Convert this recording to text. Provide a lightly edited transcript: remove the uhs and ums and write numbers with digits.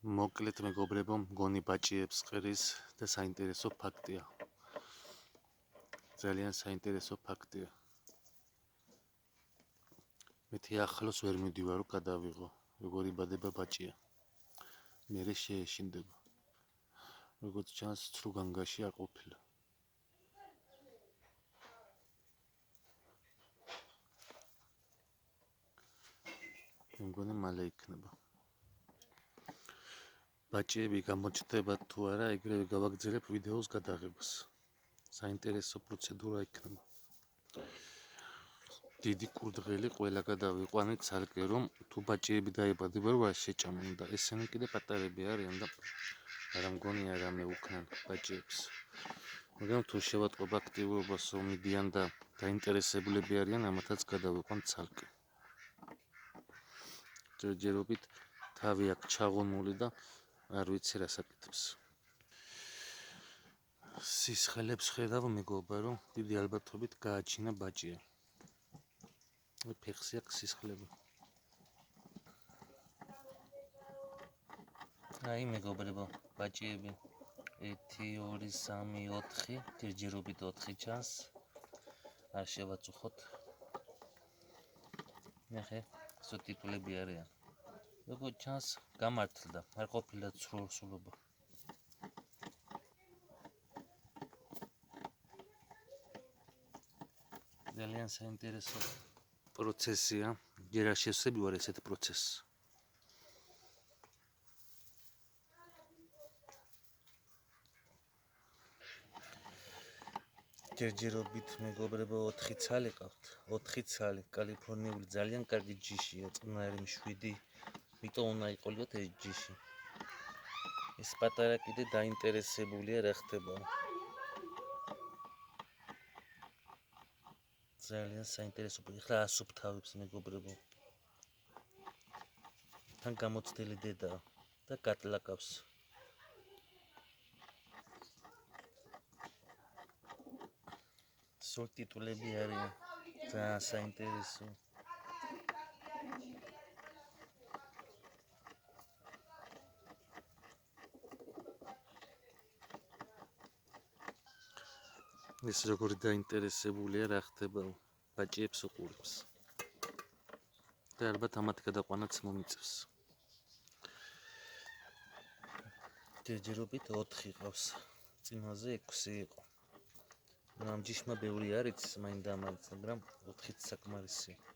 მოკლედ მეგობრებო, მგონი ბაჭიებს ყრის და საინტერესო ფაქტია. ძალიან საინტერესო ფაქტია. მეთი ახლოს ვერ მიდივარ, რომ გადავიღო, როგორ იბადება ბაჭია. მერე შეეშინდება. როგორც ჩანს, ცრუ განგაში არ ყოფილა. მგონი მალე იქნება. ბაჭიები გამოჩნდება თუ არა, ეგრევე გავაგრძელებ ვიდეოს გადაღებას. საინტერესო პროცედურა იქნება. დიდი კურდღელი ყველა გადავიყვანეთ ცალკე, რომ თუ ბაჭიები დაიბადება, რა შეჭამენ და ესენი კიდე პატარები არიან და არა მგონი არამე უქნან ბაჭიებს. მაგრამ თუ შევატყობ აქტიურობას, რომ მიდიან და დაინტერესებულები არიან, ამათაც გადავიყვან ცალკე. ჯერჯერობით თავი აქვს ჩაღონული და არ ვიცი რა საკეთებს. სისხლებს ხედავ მეგობრებო, რომ დიდი ალბათობით გააჩინა ბაჭია. ფეხში აქვს სისხლები. აი მეგობრებო, ბაჭიები 1 2 3 4 ჯერჯერობით 4 ჩანს. არ შევაწუხოთ. ნახე, სულ ტიტულები არიან. როგორც ჩანს, გამართლდა, არ ყოფილა ცრუსულობა. ძალიან საინტერესო პროცესია. ჯერ არ შევსები ვარ ესეთ პროცესს. ჯერჯერობით მეგობრებო 4 ცალი ყავთ. 4 ცალი, კალიფორნიული ძალიან კარგი ჯიშია, წყნარი მშვიდი. იმიტომ უნდა იყოლიოთ ეს ჯიში. ეს პატარა კიდე დაინტერესებულია რა ხდება. ძალიან საინტერესო. ეხლა ასუფთავებს მეგობრებო. თან გამოცდილი დედა და კატლაკავს. სულ ტიტულები არიან. ძალიან საინტერესო. ეს როგორი დაინტერესებულია რა ხდება ბაჭიებს უყურებს. და ალბათ ამათ გადაყვანაც მომიწევს. ჯერჯერობით 4 ყავს. წინაზე 6 იყო. ამ ჯიშმა ბევრი არ იცის მაინდა-მაინც, მაგრამ 4-იც საკმარისია.